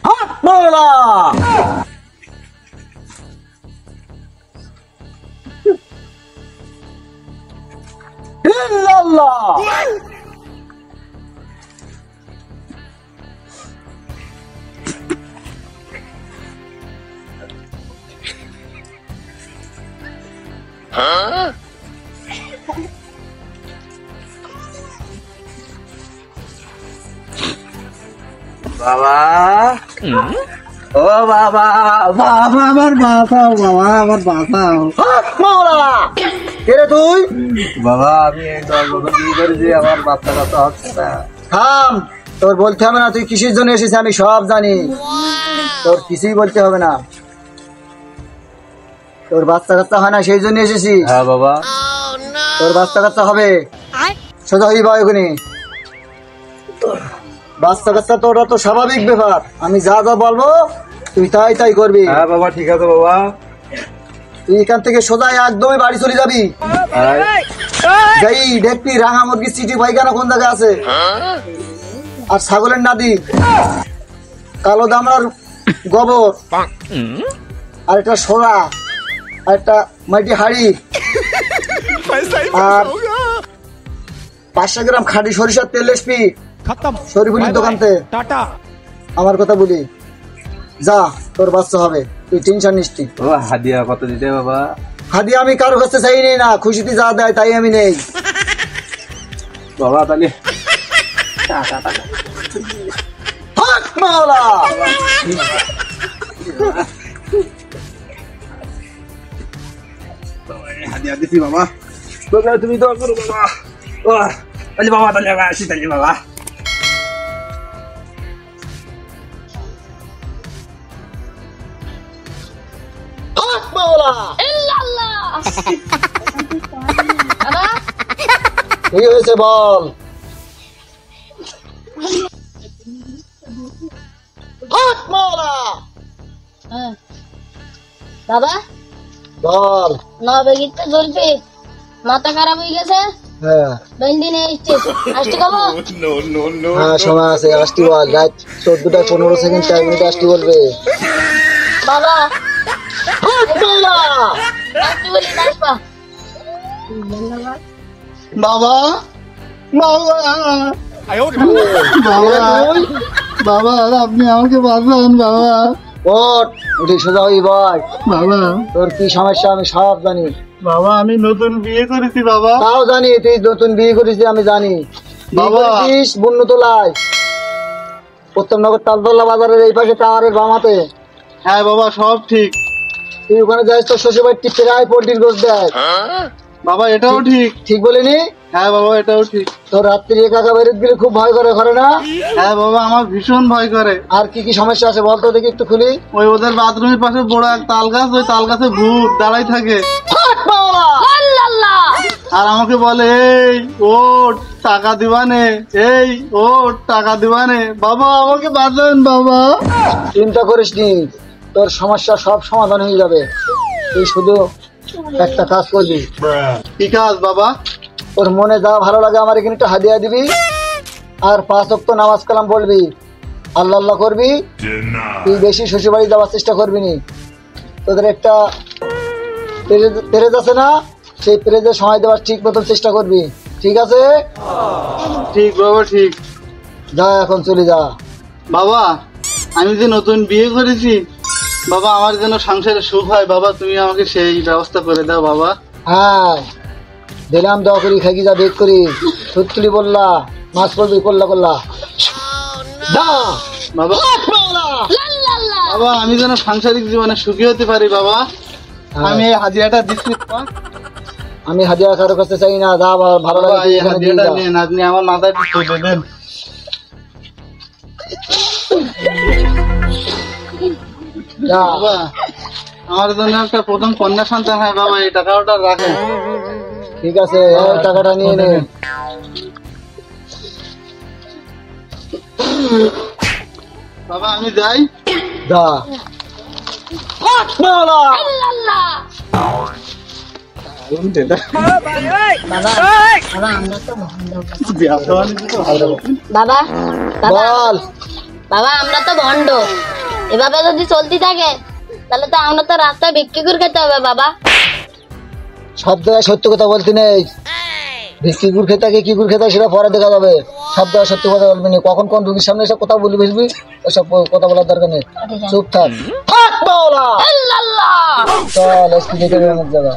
হক মাওলা ইল্লাল্লাহ বাবা ও বাবা বাবা আমার বাঁচাও বাবা আমার বাঁচাও মাওলা কে রে তুই বাবা আমি 10 বছর বিয়ে করেছি আমার বাচ্চা কাচ্চা হচ্ছে না থাম তোর বলতে হবে না তুই কিসের জন্য এসেছিস আমি সব জানি তোর কিছুই বলতে হবে না তোর বাচ্চা কাচ্চা হয় না সেই জন্য এসেছিস হ্যাঁ বাবা তোর বাচ্চা কাচ্চা হবে সোজা হই বা ওখানে বাচ্চা কাচ্চা তোরা তো স্বাভাবিক ব্যাপার আমি যা যা বলবো তুই তাই তাই করবি হ্যাঁ বাবা ঠিক আছে বাবা তুই এখান থেকে সোজা একদমই বাড়ি চলে যাবি যাই দেখবি রাঙা মুরগির চিঠি পাইখানা কোন জায়গায় আছে আর ছাগলের নাদি কালো দামড়ার গোবর আর একটা সোরা আর একটা মাটি হাড়ি আর 500 গ্রাম খাঁটি সরিষার তেল লেসপি শরীফুলির দোকানতে টাটা আমার কথা বলি যা তোর বাচ্চা হবে তুই টেনশন নিস তুই হাদিয়া কত দিতে বাবা হাদিয়া আমি কারো কাছে চাই নেই না খুশিতে যা দেয় তাই আমি নেই বাবা তাহলে টাকা টাকা হক মাওলা হাদিয়া দিছি বাবা বাবা তুমি দোয়া করো বাবা তাহলে বাবা তাহলে আসি তাহলে বাবা হক মাওলা ইল্লাল্লাহ বাবা কি হয়েছে বল হক মাওলা বাবা বল না বেগিতে জলপি মাথা খারাপ হয়ে গেছে হ্যাঁ বেন্দিনে এসেছে আসতে খাবো হ্যাঁ সময় আছে আসতে বল রাত 14টা 15 সেকেন্ড টাইম মিনিট আসতে বলবে বাবা হক মাওলা আসতে বলি আসবা বাবা বাবা বাবা আপনি আমাকে বাঁচান বাবা ওঠ উঠে সোজা হই ভাই বাবা তোর কি সমস্যা আমি সব জানি বাবা আমি নতুন বিয়ে করেছি বাবা তাও জানি তুই নতুন বিয়ে করেছিস আমি জানি বাবা বন্যতলায় উত্তমনগর তালতলা বাজারের এই পাশে টাওয়ারের বামাতে হ্যাঁ বাবা সব ঠিক তুই ওখানে যাইস তোর শ্বশুর বাড়ির টিপে রায় পোল্ট্রির গোস দেয় বাবা এটাও ঠিক ঠিক বলিনি হ্যাঁ বাবা এটাও ঠিক তোর রাত্রি একা একা বেরোতে গেলে খুব ভয় করে ঘরে না হ্যাঁ বাবা আমার ভীষণ ভয় করে আর কি কি সমস্যা আছে বলতো দেখি একটু খুলি ওই ওদের বাথরুমের পাশে বড় এক তাল গাছ ওই তাল গাছে ভূত দাঁড়াই থাকে আর আমাকে বলে এই ওট টাকা দিবানে এই ওট টাকা দিবানে বাবা আমাকে বাঁচান বাবা চিন্তা করিস নি তোর সমস্যা সব সমাধান হয়ে যাবে তুই শুধু একটা কাজ করবি কি কাজ বাবা তোর মনে যা ভালো লাগে আমার এখানে একটু হাদিয়া দিবি আর 5 ওয়াক্ত নামাজ কালাম বলবি আল্লাহ আল্লাহ করবি তুই বেশি শ্বশুর বাড়ি যাওয়ার চেষ্টা করবি নি তোদের একটা পেরেজ আছে না সেই পেরেজে সময় দেওয়ার ঠিক মতন চেষ্টা করবি ঠিক আছে ঠিক বাবা ঠিক যা এখন চলে যা বাবা আমি যে নতুন বিয়ে করেছি বাবা আমার যেন সংসারে সুখ হয় বাবা তুমি আমাকে সেই ব্যবস্থা করে দাও বাবা হ্যাঁ দিলাম দোয়া করি খাকি যা বেগ করি সত্যি বললা মাছ পড়বি করলা করলা বাবা বাবা আমি যেন সাংসারিক জীবনে সুখী হতে পারি বাবা আমি এই হাদিয়াটা দিচ্ছি আমি হাদিয়া কারো কাছে চাই না যা ভালো লাগে এই হাদিয়াটা নেন আপনি আমার মাথায় ঠুকে দেন বাবা আমার জন্য একটা প্রথম কন্যা সন্তান হয় বাবা এই টাকাটা রাখেন ঠিক আছে এই টাকাটা নিয়ে নে বাবা আমি যাই যা বাবা বল বাবা আমরা তো ভণ্ড, এভাবে যদি চলতে থাকে তাহলে তো আমরা তো রাস্তায় বিক্রি করে খেতে হবে বাবা। সব জায়গায় সত্য কথা বলতে নেই। ভিক্ষি গুড় খেতে কি গুড় খেতে সেটা পরে দেখা যাবে। সব জায়গায় সত্য কথা বলবি না। কখন কোন রুগীর সামনে এসব কথা বলবি ফেলবি, ওসব কথা বলার দরকার নেই। চুপ থাক। থাক বাওলা। আল্লাহ চল আজকে যেতে হবে অনেক জায়গা।